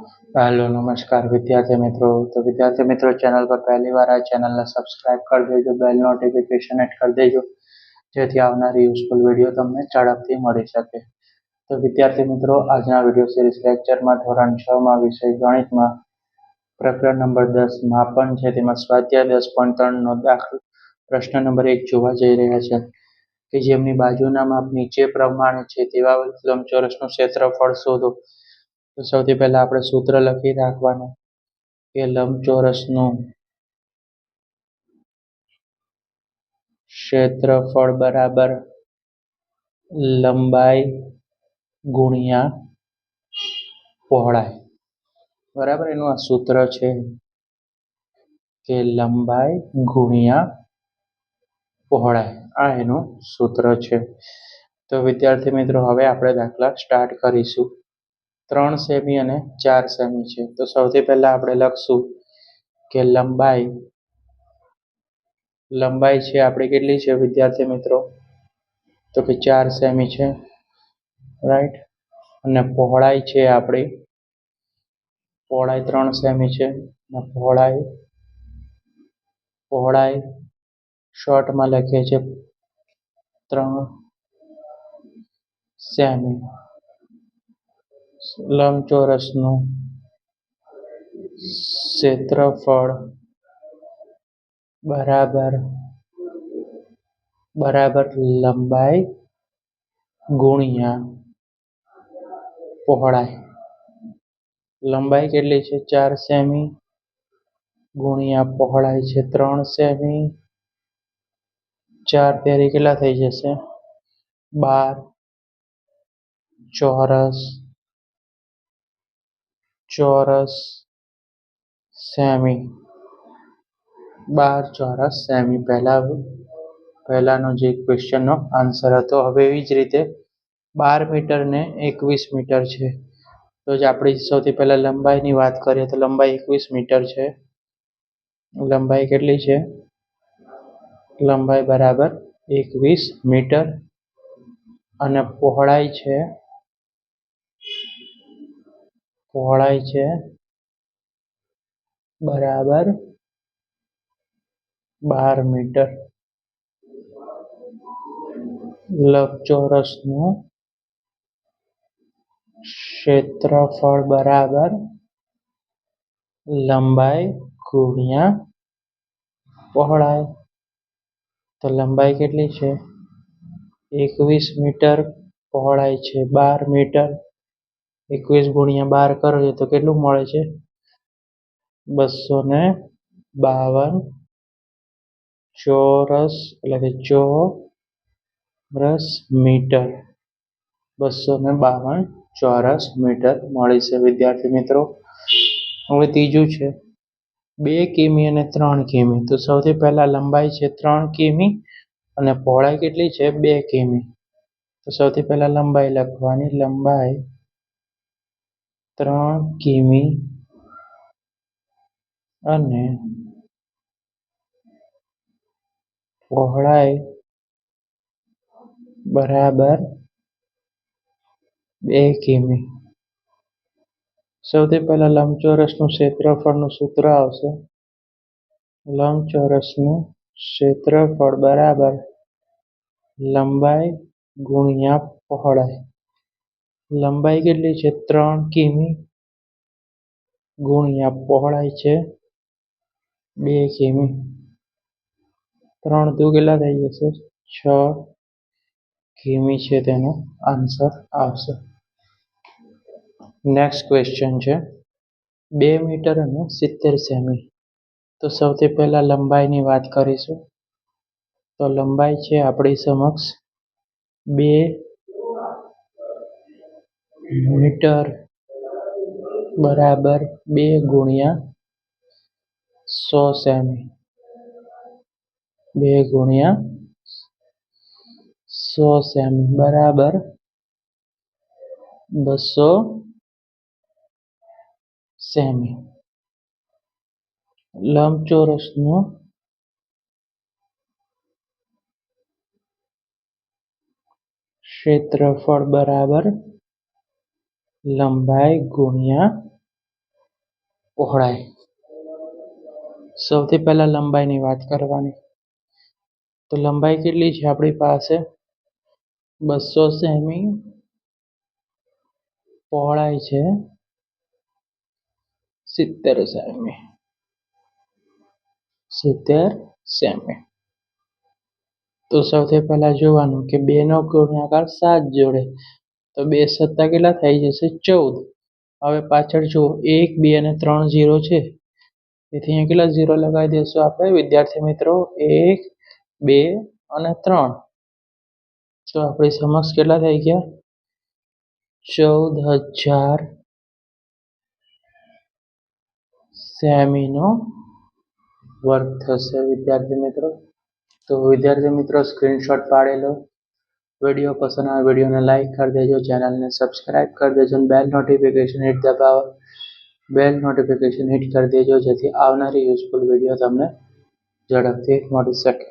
Hello नमस्कार विद्यार्थी मित्रों। तो विद्यार्थी मित्रों, चैनल पर पहली बार आए चैनल ने सब्सक्राइब कर देजो, बेल नोटिफिकेशन एड कर देजो, જેથી આવનારી યુઝફુલ વિડીયો તમને ઝડપથી મળી શકે। તો વિદ્યાર્થી મિત્રો, આજના વિડીયો સિરીઝ લેક્ચરમાં ધોરણ 6 માં વિષય ગણિતમાં પ્રકરણ નંબર 10 માપન છે, તેમાં સ્વાધ્યાય 10.3 નો દાખલો પ્રશ્ન નંબર 1 જોવા જઈ રહ્યા છે કે જેમની બાજુના માપ નીચે પ્રમાણે છે તેવા લંબચોરસનું ક્ષેત્રફળ શોધો। તો સૌથી પહેલા આપણે સૂત્ર લખી રાખવાનું કે લંબચોરસનું ક્ષેત્રફળ બરાબર લંબાઈ ગુણ્યા પહોળાઈ। બરાબર, એનું આ સૂત્ર છે કે લંબાઈ ગુણ્યા પહોળાઈ, આ એનું સૂત્ર છે। તો વિદ્યાર્થી મિત્રો, હવે આપણે દાખલા સ્ટાર્ટ કરીશું। 3 સેમી અને 4 સેમી છે। તો સૌથી પહેલા આપણે લખશું કે લંબાઈ છે આપણી કેટલી છે વિદ્યાર્થી મિત્રો? તો કે 4 સેમી છે, રાઈટ। અને પહોળાઈ છે આપણી, પહોળાઈ 3 સેમી છે અને પહોળાઈ શોર્ટમાં લખીએ છીએ 3 સેમી। લંબચોરસનું ક્ષેત્રફળ બરાબર લંબાઈ ગુણ્યા પહોળાઈ। લંબાઈ કેટલી છે? 4 સેમી ગુણ્યા પહોળાઈ છે 3 સેમી। 4 તેરી કેટલા થઈ જશે? 12 ચોરસ સેમી। 12 ચોરસ સેમી પહેલાનો જે ક્વેશ્ચનનો આન્સર હતો। હવે એવી જ રીતે 12 મીટર ને 21 મીટર છે। તો જ આપણી સૌથી પહેલા લંબાઈની વાત કરીએ તો લંબાઈ 21 મીટર છે। લંબાઈ કેટલી છે? લંબાઈ બરાબર 21 મીટર અને પહોળાઈ છે બરાબર 12 મીટર। લંબચોરસનું ક્ષેત્રફળ બરાબર લંબાઈ ગુણ્યા પહોળાઈ। તો લંબાઈ કેટલી છે? 21 મીટર, પહોળાઈ છે 12 મીટર। 21 ગુણ્યા 12 કરો તો કેટલું મળે છે? 252 ચોરસ એટલે કે ચોરસ મીટર। 252 ચોરસ મીટર મળી છે વિદ્યાર્થી મિત્રો। હવે ત્રીજું છે 2 કિમી અને 3 કિમી। તો સૌથી પહેલા લંબાઈ છે 3 કિમી અને પહોળાઈ કેટલી છે? 2 કિમી। તો સૌથી પહેલા લંબાઈ લખવાની, લંબાઈ 3 કિમી અને પહોળાઈ બરાબર 2 કિમી। સૌથી પહેલા લંબચોરસનું ક્ષેત્રફળનું સૂત્ર આવશે, લંબચોરસનું ક્ષેત્રફળ બરાબર લંબાઈ ગુણ્યા પહોળાઈ। લંબાઈ કેટલી છે? 3 કિમી ગુણ્યા પહોળાઈ છે 2 કિમી। 3 દુ કેટલા થઈ જશે? 6 કિમી છે તેનો આન્સર આવશે। નેક્સ્ટ ક્વેશ્ચન છે 2 મીટર અને 70 સેમી। તો સૌથી પહેલા લંબાઈની વાત કરીશું। તો લંબાઈ છે આપણી સમક્ષ 2 મીટર બરાબર 2 ગુણ્યા 100 સેમી। 2 ગુણ્યા 100 સેમી બરાબર 200 સેમી। લંબચોરસનું ક્ષેત્રફળ બરાબર લંબાઈ ગુણ્યા પહોળાઈ. સૌથી પહેલા લંબાઈની વાત કરવાની. તો લંબાઈ કેટલી છે આપણી પાસે? 200 સેમી. પહોળાઈ છે 70 સેમી. 70 સેમી. તો સૌથી પહેલા જોવાનું કે 2 નો ગુણાકાર 7 જોડે, તો 2 સત્તા કેટલા થઈ જશે? 14. હવે પાછળ જુઓ 1, 2 અને 3 0 છે, તેથી અહીંયા કેટલા 0 લગાવી દઈશું આપણે વિદ્યાર્થી મિત્રો? 1, 2 અને 3. તો આપણી સમક્ષ કેટલા થઈ ગયા? 14,000 સેમીનો વર્ગ થશે વિદ્યાર્થી મિત્રો. તો વિદ્યાર્થી મિત્રો સ્ક્રીનશોટ પાડેલો. વિડીયો પસંદ આવે વિડીયોને લાઈક કરી દેજો, ચેનલને સબસ્ક્રાઈબ કરી દેજો અને બેલ નોટિફિકેશન હિટ દબાવો. બેલ નોટિફિકેશન હિટ કરી દેજો જેથી આવનારી યુઝફુલ વિડીયો તમને ઝડપથી મળી શકે.